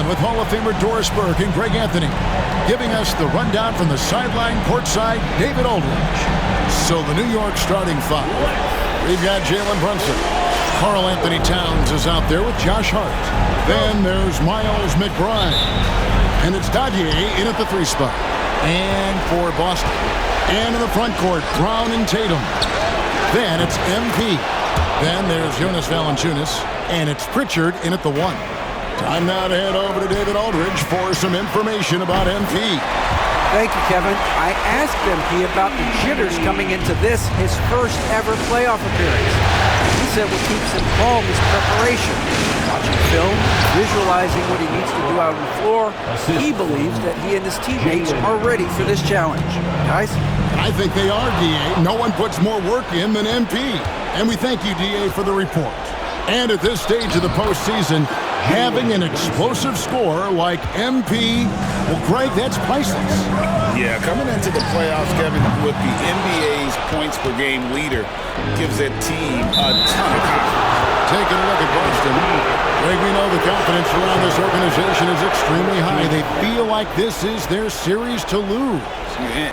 with Hall of Famer Doris Burke and Greg Anthony. Giving us the rundown from the sideline courtside, David Aldridge. So the New York starting five. We've got Jalen Brunson. Karl Anthony Towns is out there with Josh Hart. Then there's Miles McBride. And it's Dadier in at the 3 spot. And for Boston. And in the front court, Brown and Tatum. Then it's MP. Then there's Jonas Valanciunas. And it's Pritchard in at the 1. Time now to head over to David Aldridge for some information about MP. Thank you, Kevin. I asked MP about the jitters coming into this, his first ever playoff appearance. He said what keeps him calm is preparation. Watching film, visualizing what he needs to do out on the floor, he believes that he and his teammates are ready for this challenge. Guys? I think they are, DA. No one puts more work in than MP. And we thank you, DA, for the report. And at this stage of the postseason, having an explosive scorer like MP, well, Greg, that's priceless. Yeah, coming into the playoffs, Kevin, with the NBA's points per game leader gives that team a ton of confidence. Taking a look at Boston. Greg, we know the confidence around this organization is extremely high. They feel like this is their series to lose.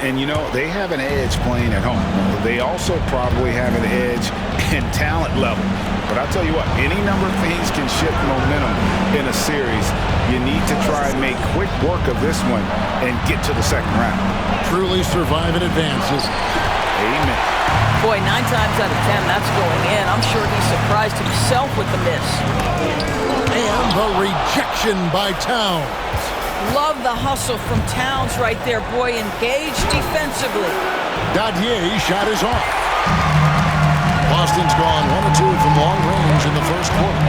And you know, they have an edge playing at home. They also probably have an edge in talent level. But I'll tell you what, any number of things can shift momentum in a series. You need to try and make quick work of this one and get to the second round. Truly survive and advances. Amen. Boy, 9 times out of 10, that's going in. I'm sure he surprised himself with the miss. And the rejection by Towns. Love the hustle from Towns right there. Boy, engaged defensively. Dadier's shot is off. Boston's gone 1 or 2 from long range in the first quarter.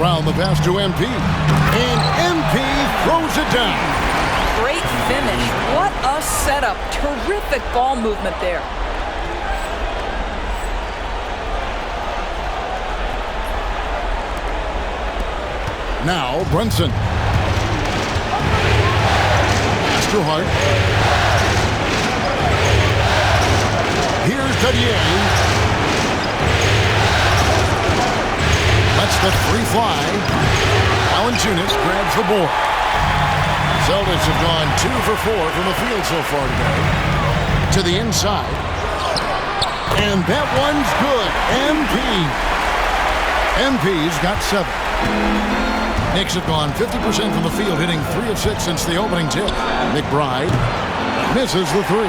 Round the pass to MP. And MP throws it down. Great finish. What a setup. Terrific ball movement there. Now Brunson. Pass to Hart. Here's Dadier. Lets the 3 fly. Valanciunas grabs the board. Celtics have gone 2 for 4 from the field so far today. To the inside. And that one's good. MP's got 7. Knicks have gone 50% from the field, hitting 3 of 6 since the opening tip. McBride misses the 3.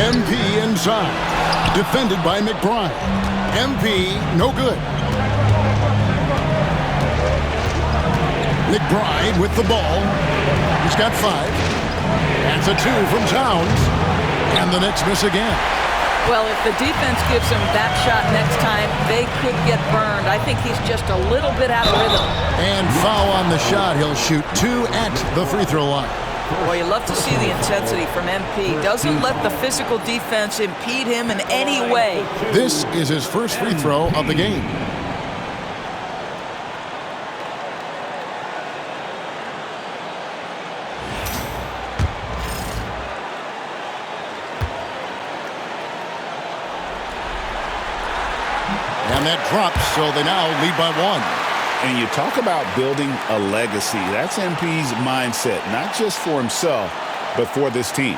MP inside. Defended by McBride. MP, no good. McBride with the ball. He's got 5. That's a 2 from Towns. And the Knicks miss again. Well, if the defense gives him that shot next time, they could get burned. I think he's just a little bit out of rhythm. And foul on the shot. He'll shoot 2 at the free throw line. Well, you love to see the intensity from MP. Doesn't let the physical defense impede him in any way. This is his first free throw of the game. And that drops, so they now lead by 1. And you talk about building a legacy. That's MP's mindset, not just for himself, but for this team.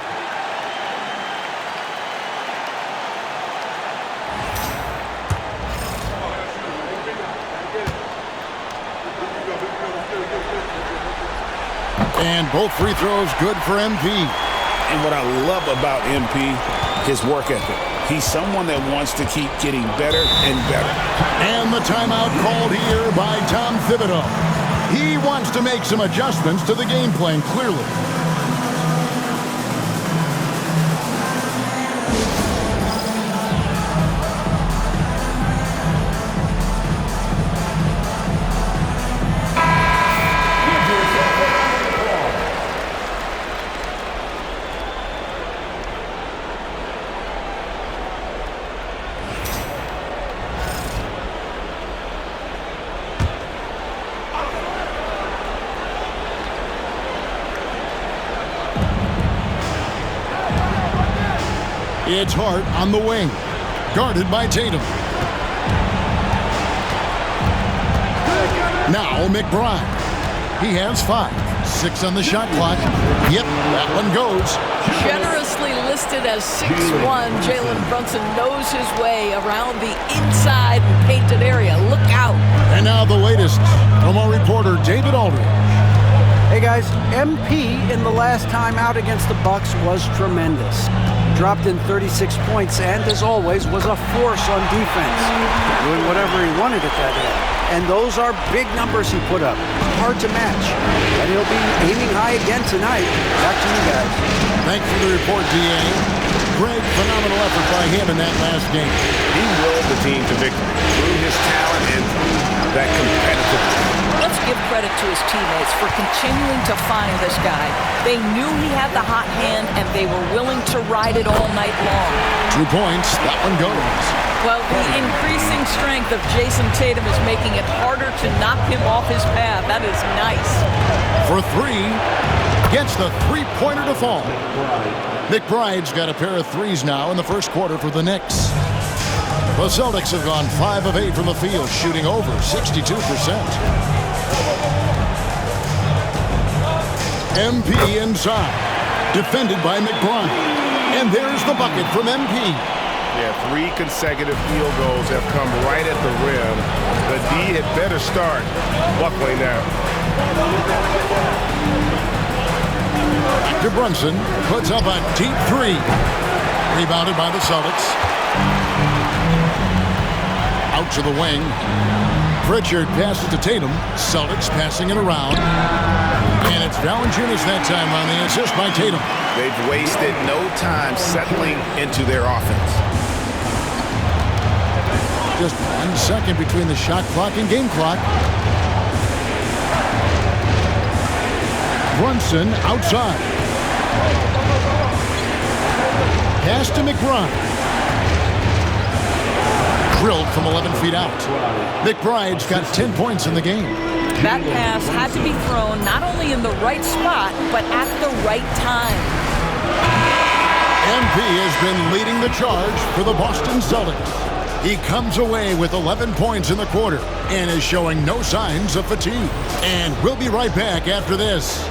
And both free throws good for MP. And what I love about MP, his work ethic. He's someone that wants to keep getting better and better. And the timeout called here by Tom Thibodeau. He wants to make some adjustments to the game plan, clearly. It's Hart on the wing, guarded by Tatum. Now McBride. He has 5. 6 on the shot clock. Yep, that one goes. Generously listed as 6'1", Jalen Brunson knows his way around the inside and painted area. Look out. And now the latest from our reporter, David Aldridge. Hey guys, MP in the last time out against the Bucks was tremendous. Dropped in 36 points and, as always, was a force on defense, doing whatever he wanted at that end. And those are big numbers he put up. Hard to match. And he'll be aiming high again tonight. Back to you guys. Thanks for the report, D.A. Great, phenomenal effort by him in that last game. He willed the team to victory through his talent and that competitiveness. Let's give credit to his teammates for continuing to find this guy. They knew he had the hot hand, and they were willing to ride it all night long. 2 points. That one goes. Well, the increasing strength of Jason Tatum is making it harder to knock him off his path. That is nice. For 3. Gets the three-pointer to fall. McBride's got a pair of threes now in the first quarter for the Knicks. The Celtics have gone 5 of 8 from the field, shooting over 62%. MP inside, defended by McBride. And there's the bucket from MP. Yeah, 3 consecutive field goals have come right at the rim. The D had better start buckling now. After Brunson puts up a deep 3. Rebounded by the Celtics. Out to the wing. Pritchard passes to Tatum. Celtics passing it around. And it's Valanciunas that time on the assist by Tatum. They've wasted no time settling into their offense. Just 1 second between the shot clock and game clock. Brunson outside. Pass to McBride. Drilled from 11 feet out. McBride's got 10 points in the game. That pass had to be thrown not only in the right spot, but at the right time. MP has been leading the charge for the Boston Celtics. He comes away with 11 points in the quarter and is showing no signs of fatigue. And we'll be right back after this.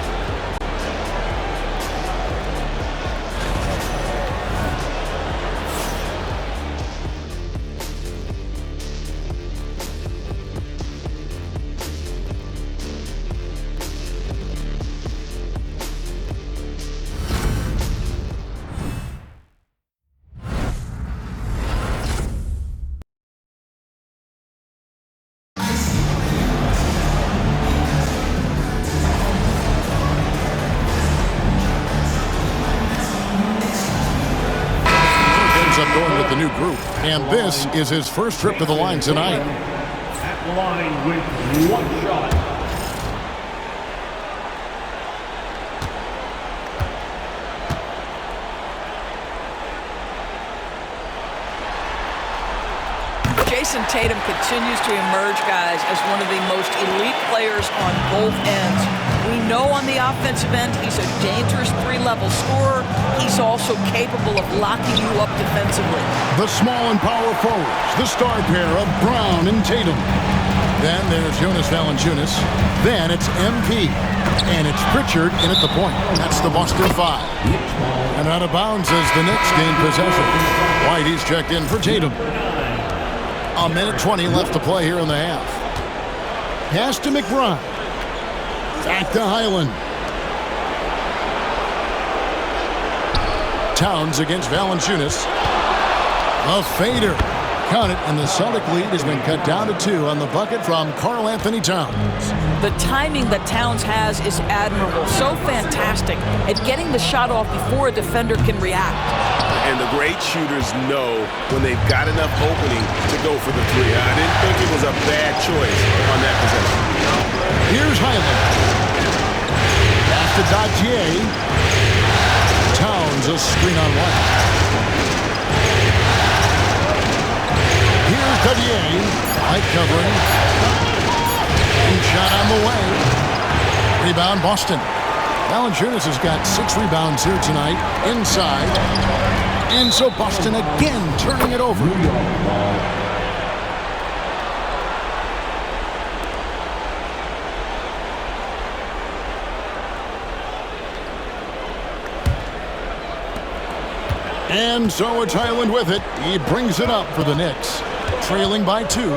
Going with the new group, and this is his first trip to the line tonight. At the line with 1 shot. Jason Tatum continues to emerge, guys, as one of the most elite players on both ends. We know on the offensive end, he's a dangerous 3-level scorer. He's also capable of locking you up defensively. The small and power forwards, the star pair of Brown and Tatum. Then there's Jonas Valanciunas. Then it's MP. And it's Pritchard in at the point. That's the Boston 5. And out of bounds as the Knicks gain possession. Whitey's checked in for Tatum. 1:20 left to play here in the half. Pass to McBride. Back to Highland. Towns against Valanciunas. A fader. Count it, and the Celtic lead has been cut down to 2 on the bucket from Karl Anthony Towns. The timing that Towns has is admirable. So fantastic at getting the shot off before a defender can react. And the great shooters know when they've got enough opening to go for the 3. I didn't think it was a bad choice on that possession. Here's Highland. Pass to Dottier. Towns a screen on 1. Here's Dottier. Light covering. And shot on the way. Rebound Boston. Valanciunas has got 6 rebounds here tonight. Inside. And so Boston again turning it over. And so it's Highland with it. He brings it up for the Knicks, trailing by 2.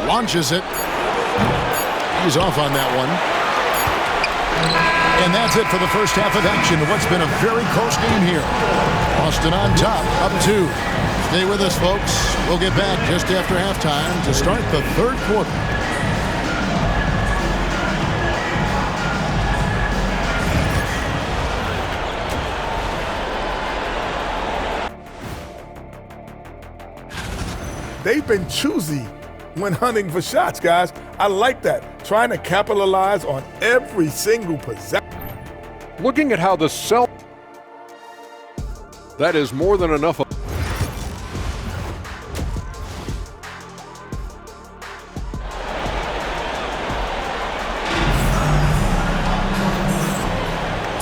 Launches it. He's off on that one. And that's it for the first half of action. What's been a very close game here. Boston on top, up 2. Stay with us, folks. We'll get back just after halftime to start the third quarter. They've been choosy when hunting for shots, guys. I like that. Trying to capitalize on every single possession. Looking at how the Celtics, that is more than enough.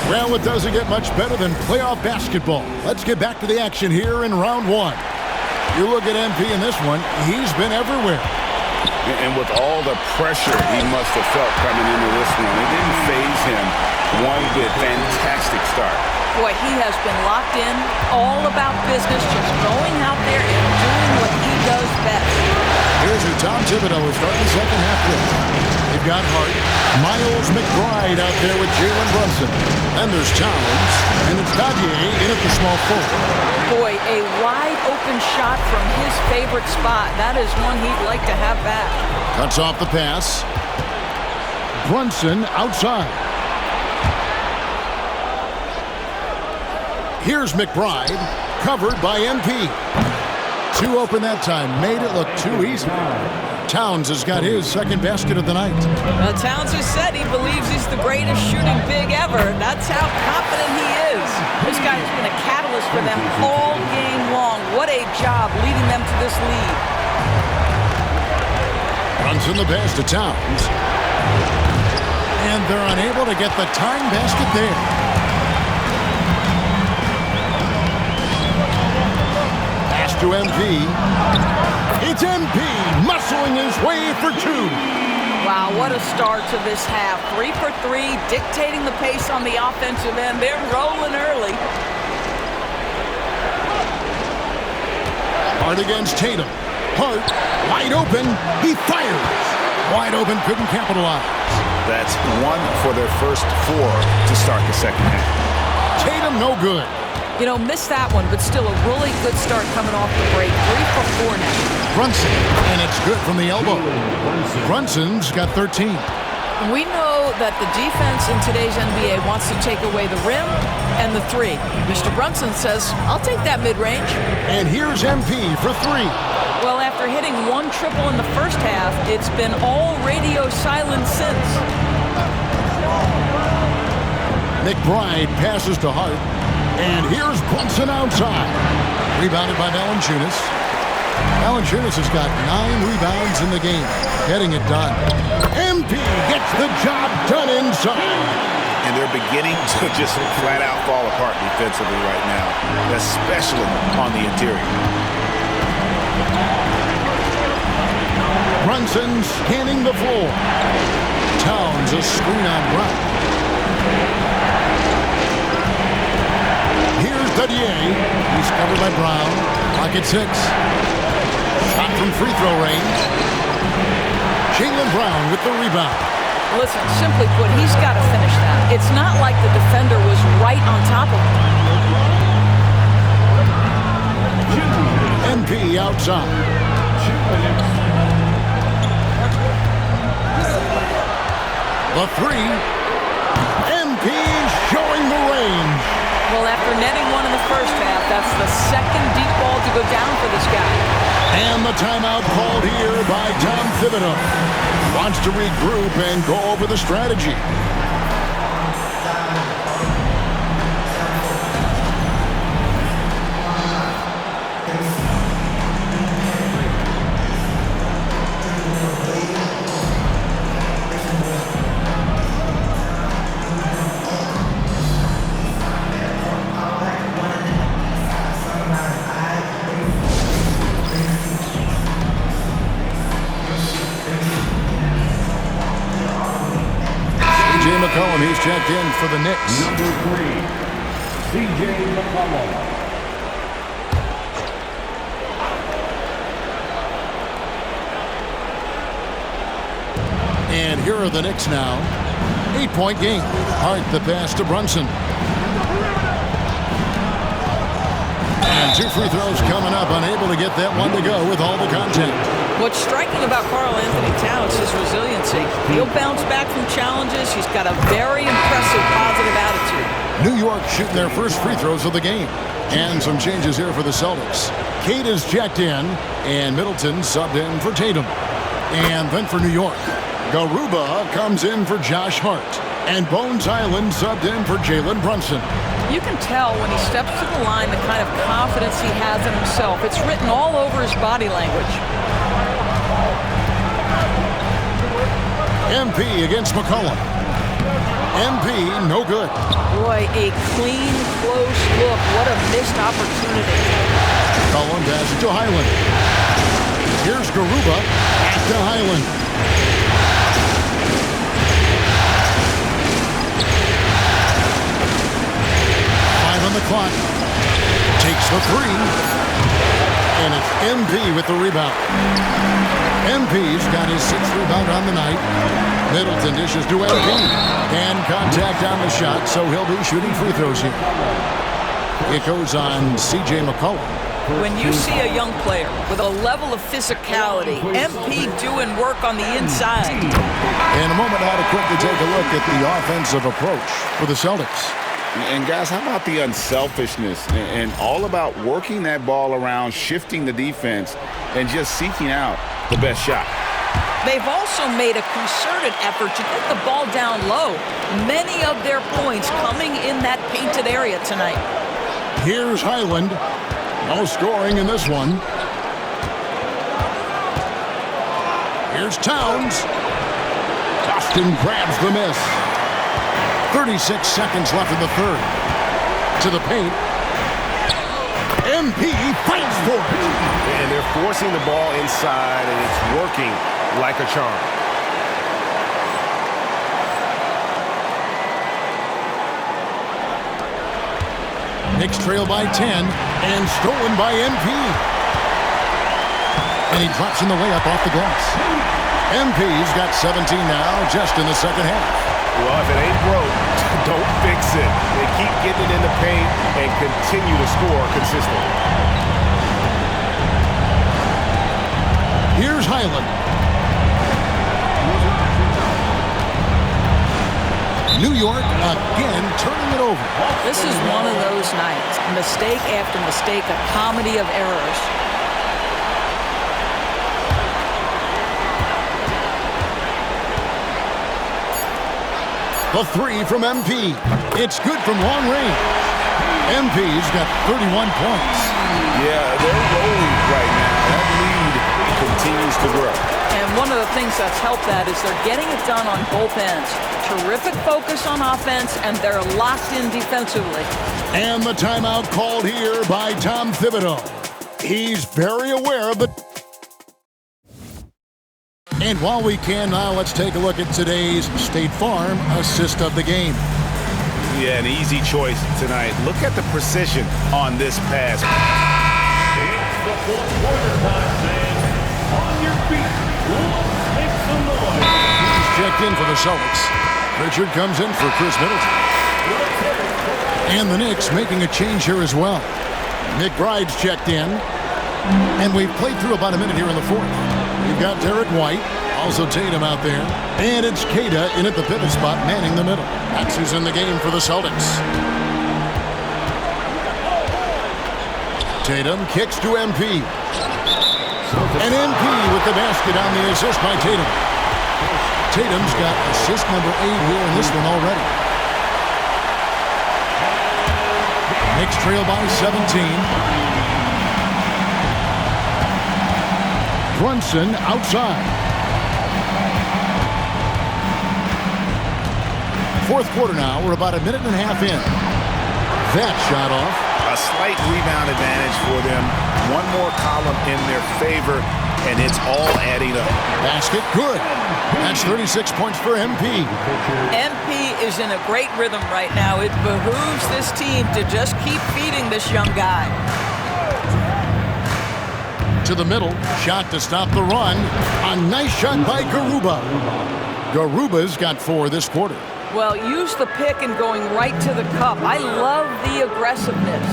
Well, it doesn't get much better than playoff basketball. Let's get back to the action here in round 1. You look at MP in this one, he's been everywhere. And with all the pressure he must have felt coming into this one, it didn't faze him one bit. Fantastic start. Boy, he has been locked in, all about business, just going out there and doing what he does best. Here's who Tom Thibodeau is starting the second half with. They've got Hart, Miles McBride out there with Jalen Brunson. Then there's Towns, and it's Dadier in at the small forward. Boy, a wide open shot from his favorite spot. That is one he'd like to have back. Cuts off the pass. Brunson outside. Here's McBride, covered by MP. 2 open that time, made it look too easy. Towns has got his second basket of the night. Well, Towns has said he believes he's the greatest shooting big ever. That's how confident he is. This guy has been a catalyst for them all game long. What a job leading them to this lead. Runs in the pass to Towns. And they're unable to get the tying basket there. Pass to MP. It's MP muscling his way for 2. Wow, what a start to this half. 3 for 3, dictating the pace on the offensive end. They're rolling early. Hart against Tatum. Hart, wide open. He fires. Wide open, couldn't capitalize. That's 1 for their first 4 to start the second half. Tatum, no good. You know, missed that one, but still a really good start coming off the break. 3 for 4 now. Brunson, and it's good from the elbow. Brunson's got 13. We know that the defense in today's NBA wants to take away the rim and the 3. Mr. Brunson says, I'll take that mid-range. And here's MP for 3. Well, after hitting 1 triple in the first half, it's been all radio silent since. McBride passes to Hart. And here's Brunson outside. Rebounded by Valanciunas. Valanciunas has got 9 rebounds in the game. Getting it done. MP gets the job done inside. And they're beginning to just flat out fall apart defensively right now, especially on the interior. Brunson scanning the floor. Towns a screen on Brown. Here's Dadier. He's covered by Brown. Clock at 6. Shot from free throw range. Jalen Brown with the rebound. Listen, simply put, he's got to finish that. It's not like the defender was right on top of him. MP outside. The 3. MP showing the range. Well, after netting 1 in the first half, that's the second deep ball to go down for this guy. And the timeout called here by Tom Thibodeau. Wants to regroup and go over the strategy. C.J. McCollum, he's checked in for the Knicks. Number 3, C.J. McCollum. And here are the Knicks now. 8-point game. Hart the pass to Brunson. And 2 free throws coming up. Unable to get that one to go with all the contact. What's striking about Karl Anthony Towns is his resiliency. He'll bounce back from challenges. He's got a very impressive positive attitude. New York shooting their first free throws of the game. And some changes here for the Celtics. Cade is checked in, and Middleton subbed in for Tatum. And then for New York, Garuba comes in for Josh Hart. And Bones Highland subbed in for Jalen Brunson. You can tell when he steps to the line the kind of confidence he has in himself. It's written all over his body language. MP against McCollum. MP, no good. Boy, a clean, close look. What a missed opportunity. McCollum passes to Highland. Here's Garuba back to Highland. On the clock, takes the 3, and it's MP with the rebound. MP's got his 6th rebound on the night. Middleton dishes to MP, and contact on the shot, so he'll be shooting free throws here. It goes on C.J. McCollum. When you see a young player with a level of physicality, MP doing work on the inside. In a moment now to quickly take a look at the offensive approach for the Celtics. And guys, how about the unselfishness and all about working that ball around, shifting the defense, and just seeking out the best shot? They've also made a concerted effort to get the ball down low. Many of their points coming in that painted area tonight. Here's Highland. No scoring in this one. Here's Towns. Austin grabs the miss. 36 seconds left in the third. To the paint. MP fights for it. And they're forcing the ball inside, and it's working like a charm. Knicks trail by 10, and stolen by MP. And he drops in the layup off the glass. MP's got 17 now, just in the second half. Well, if it ain't broke, don't fix it. They keep getting it in the paint and continue to score consistently. Here's Highland. New York again turning it over. This is one of those nights. Mistake after mistake, a comedy of errors. The 3 from MP. It's good from long range. MP's got 31 points. Yeah, they're rolling right now. That lead continues to grow. And one of the things that's helped that is they're getting it done on both ends. Terrific focus on offense, and they're locked in defensively. And the timeout called here by Tom Thibodeau. He's very aware of the... And while we can now, let's take a look at today's State Farm assist of the game. Yeah, an easy choice tonight. Look at the precision on this pass. It's the fourth quarter time, fans. On your feet. Let's make some noise. He's checked in for the Celtics. Richard comes in for Chris Middleton. And the Knicks making a change here as well. McBride's checked in. And we've played through about a minute here in the fourth. We've got Derek White, also Tatum out there. And it's Kada in at the pivot spot, manning the middle. That's who's in the game for the Celtics. Tatum kicks to MP. And MP with the basket on the assist by Tatum. Tatum's got assist number 8 here in this one already. Knicks trail by 17. Brunson outside. Fourth quarter now. We're about a minute and a half in. That shot off. A slight rebound advantage for them. One more column in their favor. and it's all adding up. Basket, good. That's 36 points for MP. MP is in a great rhythm right now. It behooves this team to just keep feeding this young guy. To the middle, shot to stop the run. A nice shot by Garuba. Garuba's got 4 this quarter. Well, use the pick and going right to the cup. I love the aggressiveness.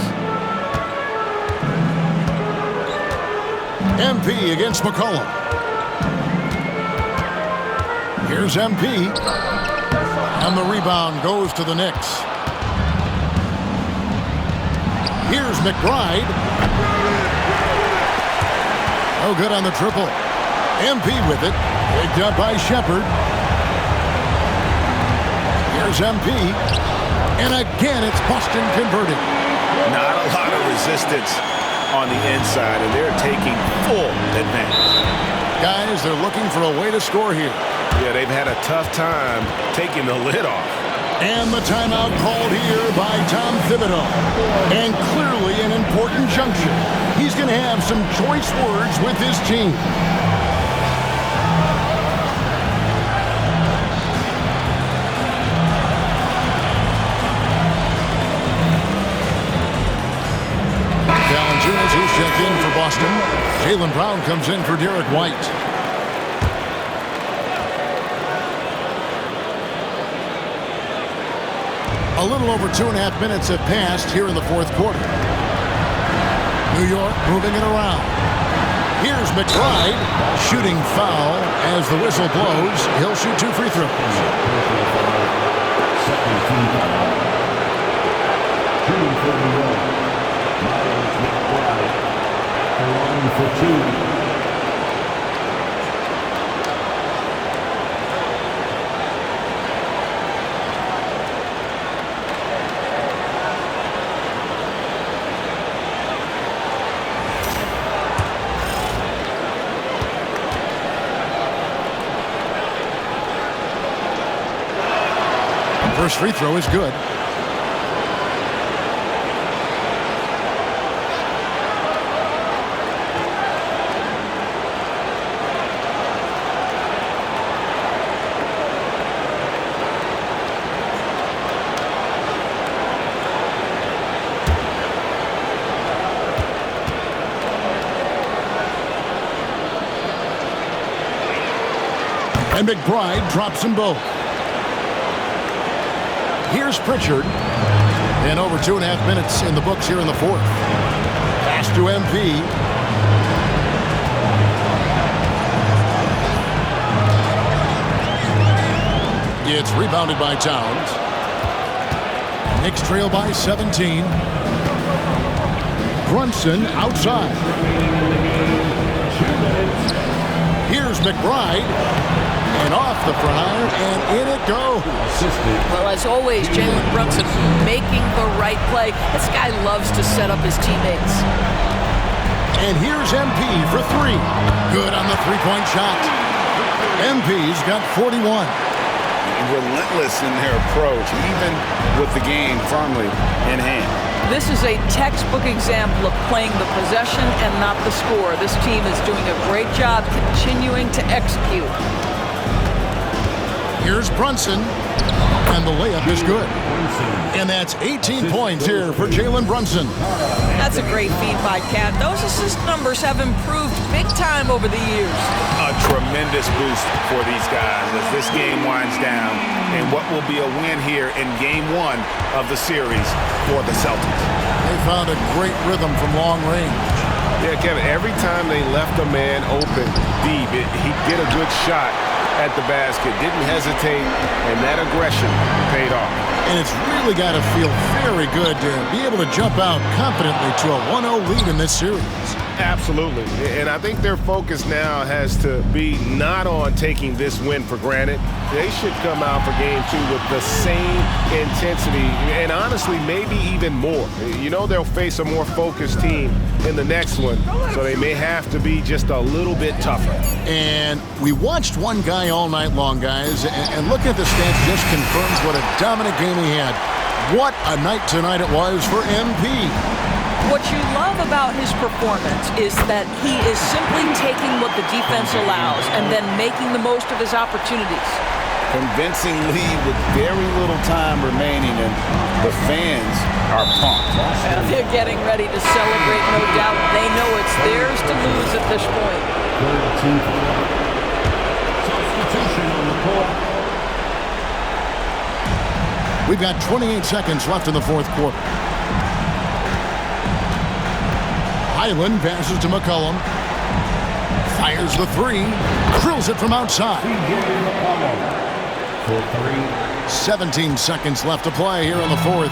MP against McCollum. Here's MP. And the rebound goes to the Knicks. Here's McBride. Oh, good on the triple. MP with it. Picked up by Shepard. Here's MP. And again, it's Boston converting. Not a lot of resistance on the inside, and they're taking full advantage. Guys, they're looking for a way to score here. Yeah, they've had a tough time taking the lid off. And the timeout called here by Tom Thibodeau. And clearly an important juncture. He's going to have some choice words with his team. Valanciunas, who's checked in for Boston. Jaylen Brown comes in for Derek White. A little over 2.5 minutes have passed here in the fourth quarter. New York moving it around. Here's McBride, shooting foul as the whistle blows. He'll shoot 2 free throws. For 2. First free throw is good. And McBride drops them both. Here's Pritchard. And over 2.5 minutes in the books here in the fourth. Pass to MP. It's rebounded by Towns. Knicks trail by 17. Brunson outside. Here's McBride. And off the front iron, and in it goes. Well, as always, Jalen Brunson making the right play. This guy loves to set up his teammates. And here's MP for 3. Good on the three-point shot. MP's got 41. Relentless in their approach, even with the game firmly in hand. This is a textbook example of playing the possession and not the score. This team is doing a great job continuing to execute. Here's Brunson, and the layup is good. And that's 18 points here for Jalen Brunson. That's a great feed by Cat. Those assist numbers have improved big time over the years. A tremendous boost for these guys as this game winds down, and what will be a win here in Game 1 of the series for the Celtics. They found a great rhythm from long range. Yeah, Kevin, every time they left a man open deep, he'd get a good shot at the basket, didn't hesitate, and that aggression paid off. And it's really got to feel very good to be able to jump out confidently to a 1-0 lead in this series. Absolutely. And I think their focus now has to be not on taking this win for granted. They should come out for Game 2 with the same intensity and honestly maybe even more. You know they'll face a more focused team in the next one, so they may have to be just a little bit tougher. And we watched one guy all night long, guys, and looking at the stats just confirms what a dominant game he had. What a night tonight it was for MP. What you love about his performance is that he is simply taking what the defense allows and then making the most of his opportunities. Convincing lead with very little time remaining, and the fans are pumped. And they're getting ready to celebrate, no doubt. They know it's theirs to lose at this point. Substitution on the court. We've got 28 seconds left in the fourth quarter. Highland passes to McCollum. Fires the three. Drills it from outside. For three. 17 seconds left to play here in the fourth.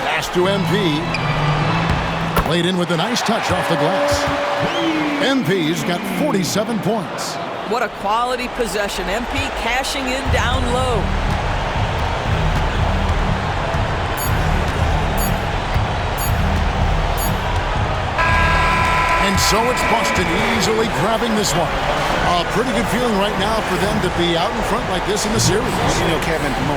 Pass to MP. Played in with a nice touch off the glass. MP's got 47 points. What a quality possession. MP cashing in down low. And so it's Boston easily grabbing this one. A pretty good feeling right now for them to be out in front like this in the series. Kevin,